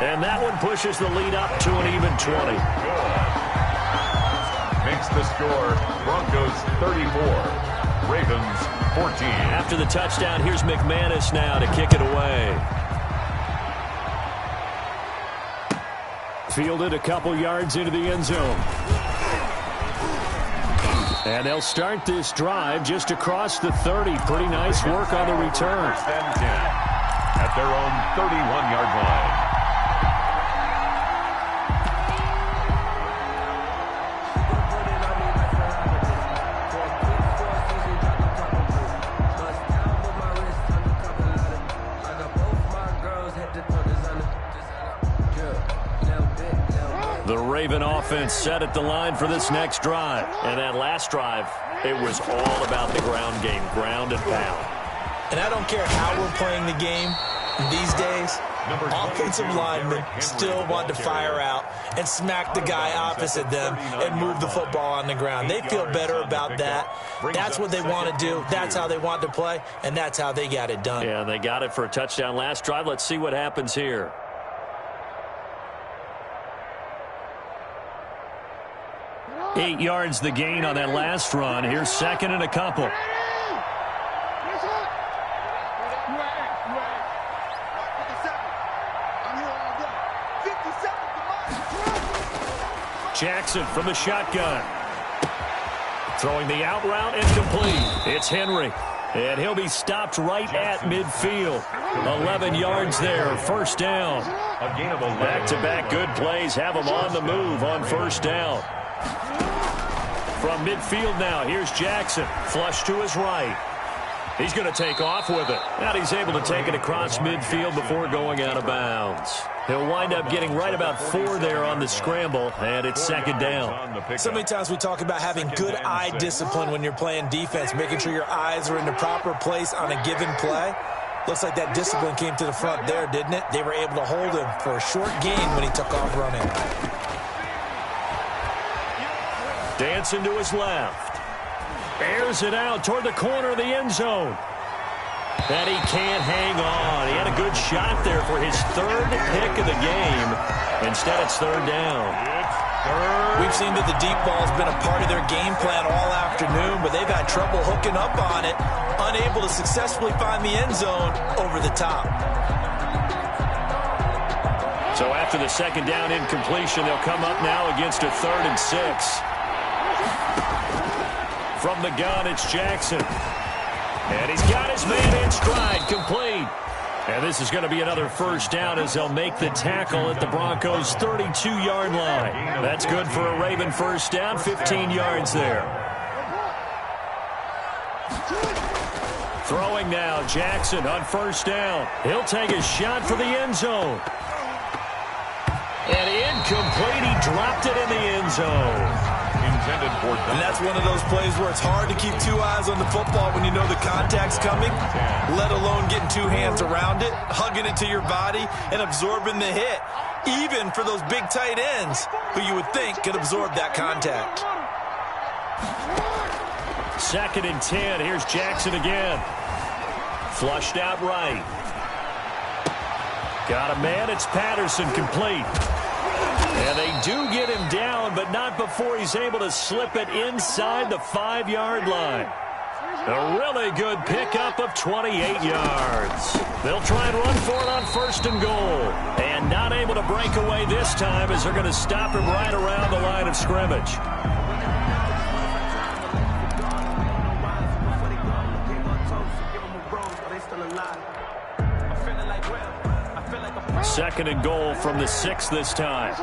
And that one pushes the lead up to an even 20. Makes the score Broncos 34, Ravens 14. After the touchdown, here's McManus now to kick it away. Fielded a couple yards into the end zone. And they'll start this drive just across the 30. Pretty nice work on the return. And 10 at their own 31-yard line. The Raven offense set at the line for this next drive. And that last drive, it was all about the ground game, ground and pound. And I don't care how we're playing the game these days, offensive linemen still want to fire out and smack the guy opposite them and move the football on the ground. They feel better about that. That's what they want to do. That's how they want to play, and that's how they got it done. Yeah, they got it for a touchdown last drive. Let's see what happens here. Eight yards the gain on that last run. Here's second and a couple. Jackson from the shotgun. Throwing the out route incomplete. It's Henry. And he'll be stopped right at midfield. 11 yards there, first down. Back-to-back good plays have them on the move on first down. From midfield now, here's Jackson. Flush to his right. He's going to take off with it. And he's able to take it across midfield before going out of bounds. He'll wind up getting right about 4 there on the scramble, and it's second down. So many times we talk about having good eye discipline when you're playing defense, making sure your eyes are in the proper place on a given play. Looks like that discipline came to the front there, didn't it? They were able to hold him for a short gain when he took off running. Dancing to his left. Airs it out toward the corner of the end zone. And he can't hang on. He had a good shot there for his 3rd pick of the game. Instead, it's 3rd down. We've seen that the deep ball has been a part of their game plan all afternoon, but they've had trouble hooking up on it, unable to successfully find the end zone over the top. So after the second down incompletion, they'll come up now against a 3rd and 6. From the gun, it's Jackson. And he's got his man in stride, complete. And this is going to be another first down as they'll make the tackle at the Broncos' 32-yard line. That's good for a Raven first down, 15 yards there. Throwing now, Jackson on first down. He'll take a shot for the end zone. And incomplete, he dropped it in the end zone. And that's one of those plays where it's hard to keep 2 eyes on the football when you know the contact's coming, let alone getting 2 hands around it, hugging it to your body, and absorbing the hit, even for those big tight ends who you would think could absorb that contact. 2nd and 10. Here's Jackson again. Flushed out right. Got a man. It's Patterson, complete. And they do get him down, but not before he's able to slip it inside the 5-yard line. A really good pickup of 28 yards. They'll try and run for it on 1st and goal. And not able to break away this time as they're going to stop him right around the line of scrimmage. Second and goal from the 6 this time.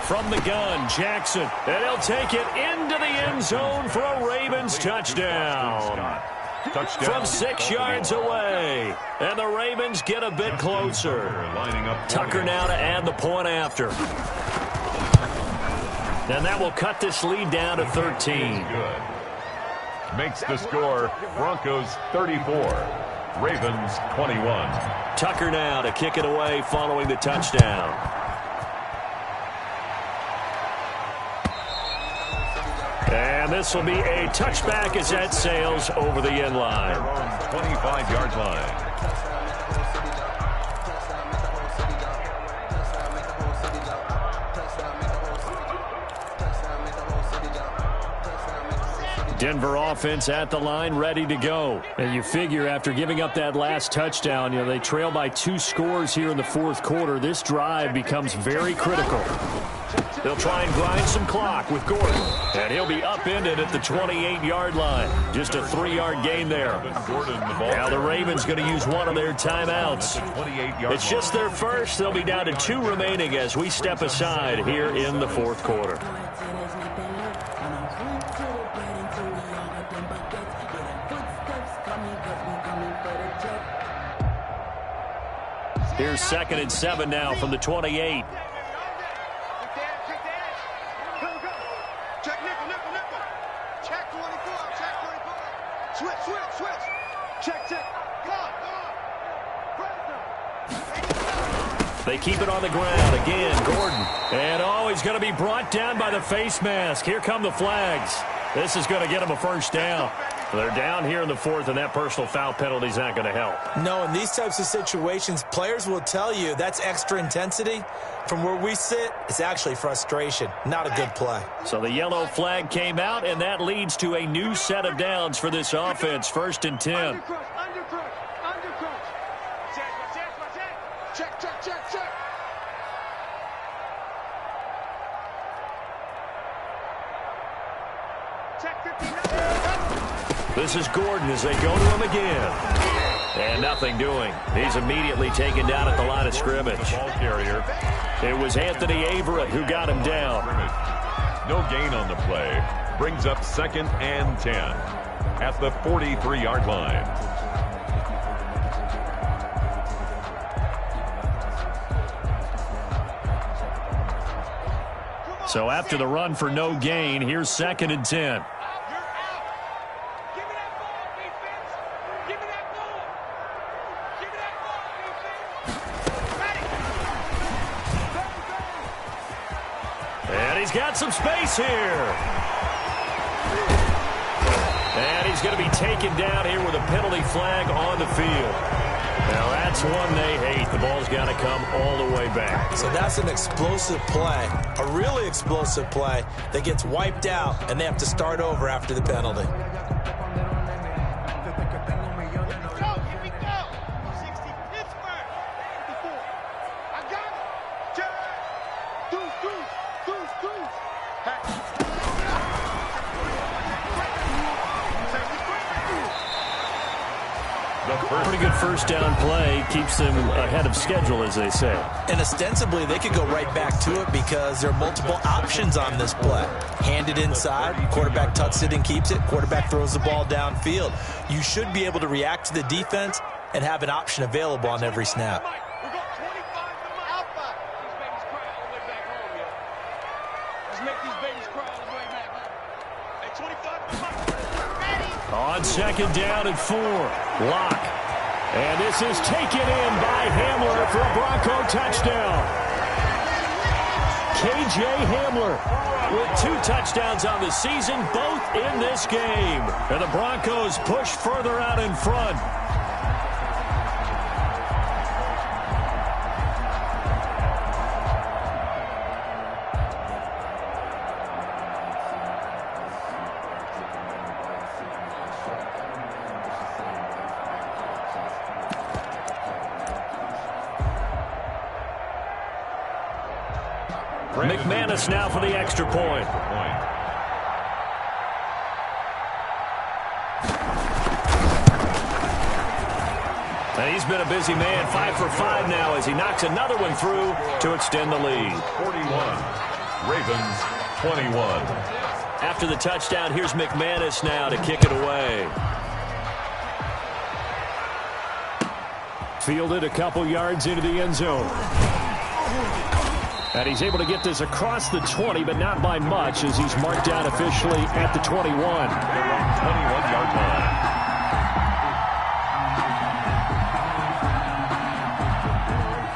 From the gun, Jackson, and he'll take it into the end zone for a Ravens touchdown. From 6 yards away, and the Ravens get a bit closer. Tucker now to add the point after. And that will cut this lead down to 13. Makes the score Broncos 34, Ravens 21. Tucker now to kick it away following the touchdown. And this will be a touchback as that sails over the end line. 25-yard line. Denver offense at the line, ready to go. And you figure after giving up that last touchdown, they trail by 2 scores here in the 4th quarter. This drive becomes very critical. They'll try and grind some clock with Gordon. And he'll be upended at the 28-yard line. Just a 3-yard gain there. Now the Ravens going to use one of their timeouts. It's just their first. They'll be down to 2 remaining as we step aside here in the 4th quarter. Here's 2nd and 7 now from the 28. Check nickel. Check 24. Switch. Check. They keep it on the ground. Again, Gordon. And he's going to be brought down by the face mask. Here come the flags. This is going to get them a first down. They're down here in the 4th, and that personal foul penalty is not going to help. No, in these types of situations, players will tell you that's extra intensity. From where we sit, it's actually frustration. Not a good play. So the yellow flag came out, and that leads to a new set of downs for this offense. 1st and 10. Undercrush. Check. Check 59. This is Gordon as they go to him again. And nothing doing. He's immediately taken down at the line of scrimmage. Ball carrier. It was Anthony Averett who got him down. No gain on the play. Brings up 2nd and 10. at the 43-yard line. So after the run for no gain, here's 2nd and 10. And he's got some space here. And he's going to be taken down here with a penalty flag on the field. Now that's one they hate. The ball's got to come all the way back. So that's an explosive play, a really explosive play that gets wiped out, and they have to start over after the penalty. Pretty good first down play. Keeps them ahead of schedule, as they say. And ostensibly, they could go right back to it because there are multiple options on this play. Hand it inside, quarterback tucks it and keeps it, quarterback throws the ball downfield. You should be able to react to the defense and have an option available on every snap. On 2nd down and 4. Lock. And this is taken in by Hamler for a Bronco touchdown. K.J. Hamler with 2 touchdowns on the season, both in this game. And the Broncos push further out in front. McManus now for the extra point. And he's been a busy man, 5 for 5 now as he knocks another one through to extend the lead. 41, Ravens 21. After the touchdown, here's McManus now to kick it away. Fielded a couple yards into the end zone. And he's able to get this across the 20, but not by much as he's marked down officially at the 21. 21-yard line.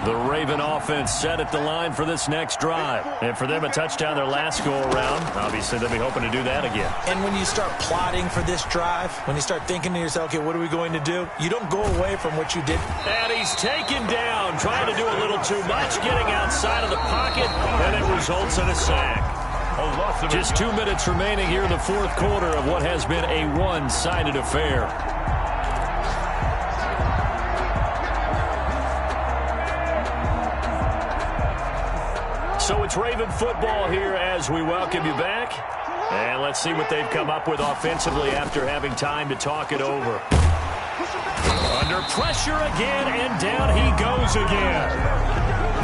The Raven offense set at the line for this next drive. And for them, a touchdown their last go-around. Obviously, they'll be hoping to do that again. And when you start plotting for this drive, when you start thinking to yourself, okay, what are we going to do? You don't go away from what you did. And he's taken down, trying to do a little too much, getting outside of the pocket, and it results in a sack. Just 2 minutes remaining here in the fourth quarter of what has been a one-sided affair. So it's Raven football here as we welcome you back. And let's see what they've come up with offensively after having time to talk it over. Under pressure again, and down he goes again.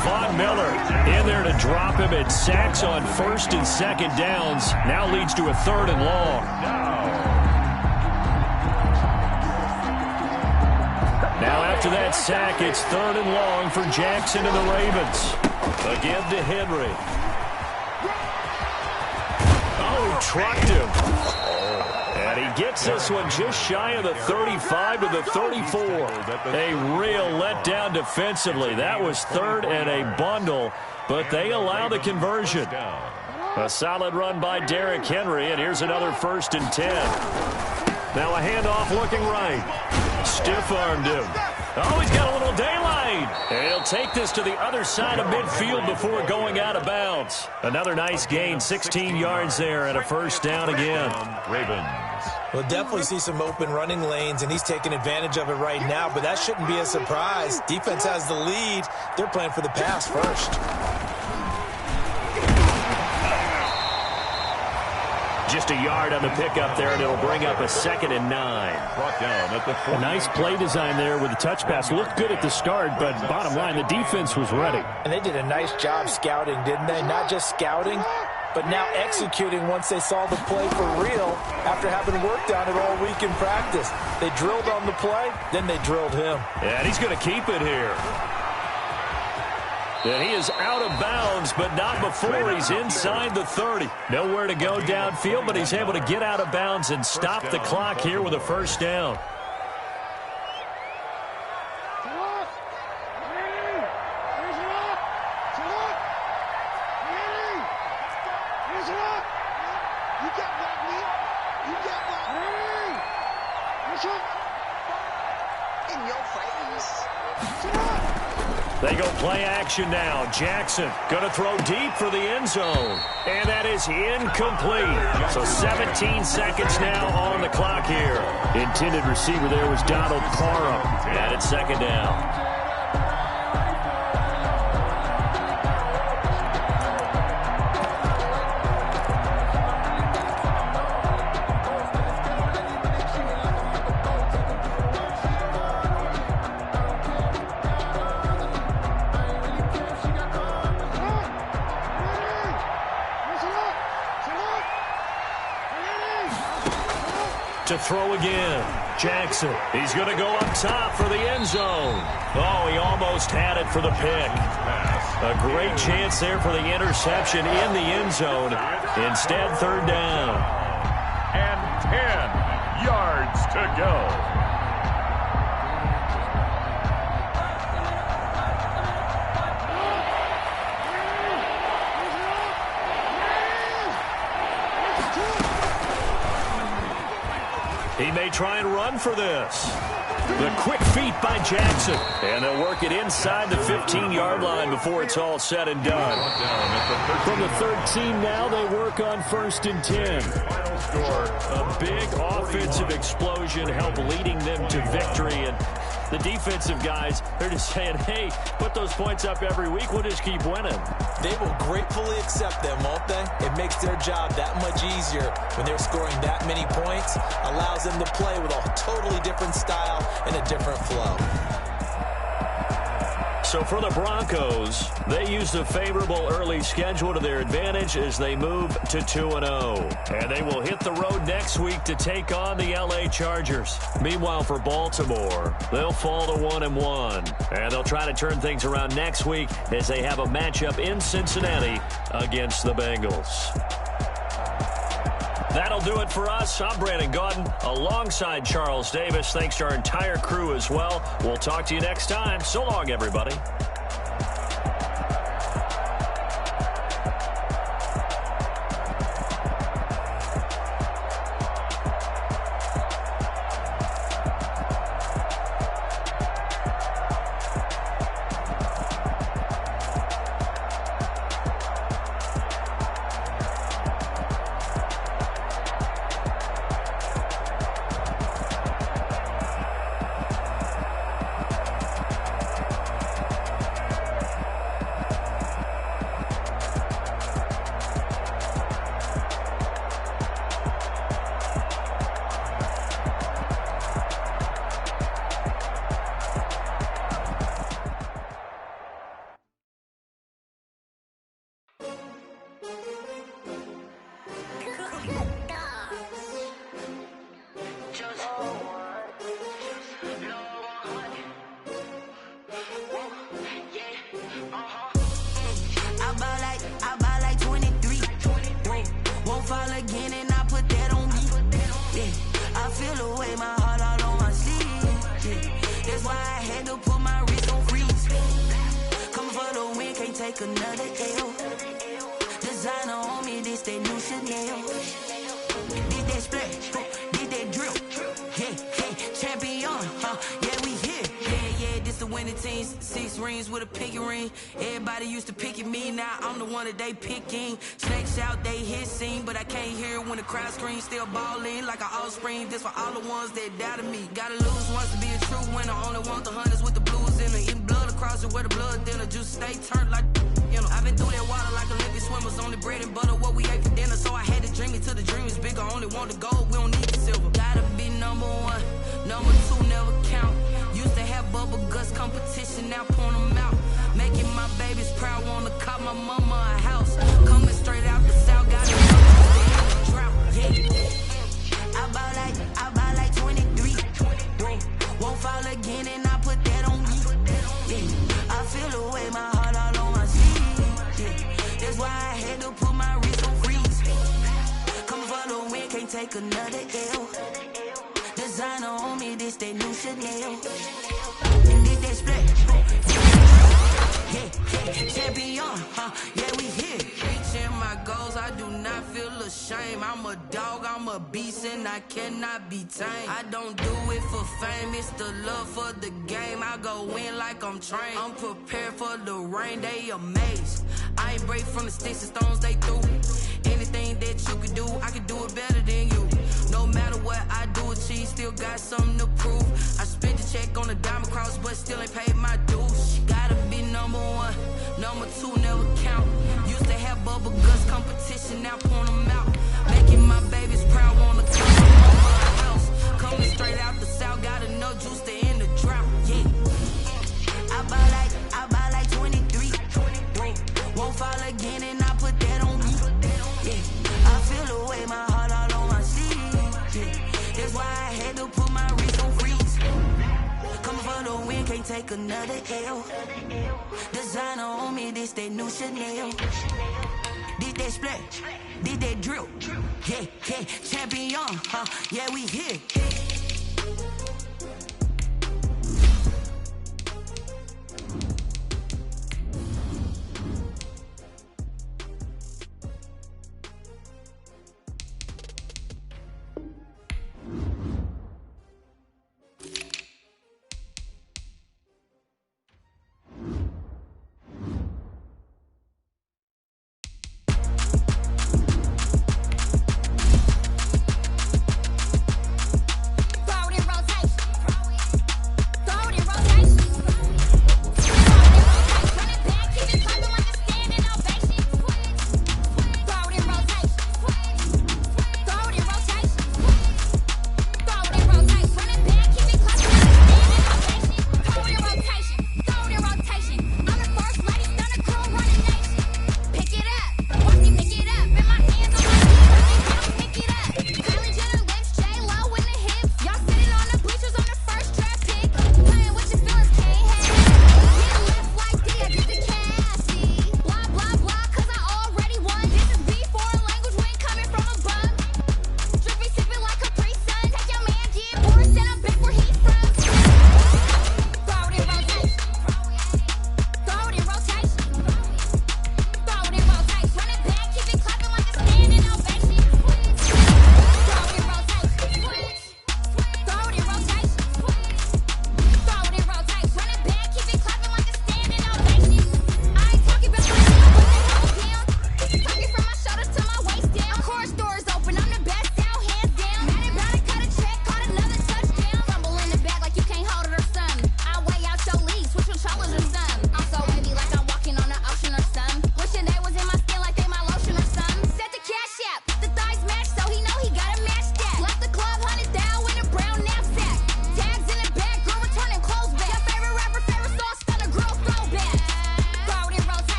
Von Miller in there to drop him at sacks on 1st and 2nd downs. Now leads to a 3rd and long. Now after that sack, it's 3rd and long for Jackson and the Ravens. Again to Henry. Oh, trucked him. And he gets this one just shy of the 35 to the 34. A real letdown defensively. That was 3rd and a bundle, but they allow the conversion. A solid run by Derrick Henry, and here's another 1st and 10. Now a handoff looking right. Stiff-armed him. Oh, he's got a little daylight. And he'll take this to the other side of midfield before going out of bounds. Another nice gain, 16 yards there, and a 1st down again. Ravens. We'll definitely see some open running lanes, and he's taking advantage of it right now, but that shouldn't be a surprise. Defense has the lead. They're playing for the pass first. Just a yard on the pickup there, and it'll bring up a 2nd and 9. Brought down at the 40. A nice play design there with the touch pass. Looked good at the start, but bottom line, the defense was ready. And they did a nice job scouting, didn't they? Not just scouting, but now executing once they saw the play for real after having worked on it all week in practice. They drilled on the play, then they drilled him. And he's going to keep it here. And he is out of bounds, but not before he's inside the 30. Nowhere to go downfield, but he's able to get out of bounds and stop the clock here with a first down. They go play action now. Jackson going to throw deep for the end zone. And that is incomplete. So 17 seconds now on the clock here. Intended receiver there was Donald Parham. And it's second down. To throw again. Jackson. He's going to go up top for the end zone. Oh, he almost had it for the pick. A great chance there for the interception in the end zone. Instead, third down. And 10 yards to go. He may try and run for this. The quick feet by Jackson. And they'll work it inside the 15-yard line before it's all said and done. From the 13 now, they work on 1st and 10. A big offensive explosion helped leading them to victory. And the defensive guys, they're just saying, hey, put those points up every week. We'll just keep winning. They will gratefully accept them, won't they? It makes their job that much easier when they're scoring that many points. Allows them to play with a totally different style and a different flow. So for the Broncos, they used a favorable early schedule to their advantage as they move to 2-0. And they will hit the road next week to take on the LA Chargers. Meanwhile, for Baltimore, they'll fall to 1-1. And they'll try to turn things around next week as they have a matchup in Cincinnati against the Bengals. That'll do it for us. I'm Brandon Gaudin alongside Charles Davis. Thanks to our entire crew as well. We'll talk to you next time. So long, everybody. Take another L. Designer on me, this that new Chanel. Did that splash, did that drill. Yeah, champion, yeah, we here. Yeah, this the winning team. 6 rings with a pinky ring. Everybody used to pick at me, now I'm the one that they picking. Snakes out, they hit scene, but I can't hear it when the crowd screams. Still ballin' like an offspring. This for all the ones that doubted me. Gotta lose once to be a true winner. Only want the hunters with the blues in it. Eating blood across it where the blood dinner. Juice stay turned like, you know. I've been through that water like Olympic swimmers. Only bread and butter what we ate for dinner. So I had to dream it till the dream is bigger. Only want the gold, we don't need the silver. Gotta be number 1, number 2 never count. Used to have bubble guts competition, now point them out. Making my babies proud, wanna cop my mama a house. Coming straight out the south. take another L. Designer on me, this that new Chanel. And did that split? Yeah, champion, yeah, we here. Reaching my goals, I do not feel ashamed. I'm a dog, I'm a beast, and I cannot be tamed. I don't do it for fame, it's the love for the game. I go in like I'm trained. I'm prepared for the rain, they amazed. I ain't break from the sticks and stones they threw. Anything that you can do, I can do it better than you. No matter what I do, achieve, still got something to prove. I spent the check on the diamond cross, but still ain't paid my dues. Gotta be number one, number two never count. Used to have bubble guts competition, now point them out. Making my babies proud, wanna come from my house. Coming straight out the south, got enough juice to end the drought. Yeah, I buy like 23. Won't fall again, and I put that on me. Yeah, I feel the way, my heart all on my sleeve. Yeah, that's why I had to put my wrist on freeze. Coming for the win, can't take another L. Designer on me, this that new Chanel. Did that split, did that drill. Yeah, champion, yeah, we here.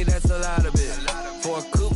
That's a lot of it. For a coup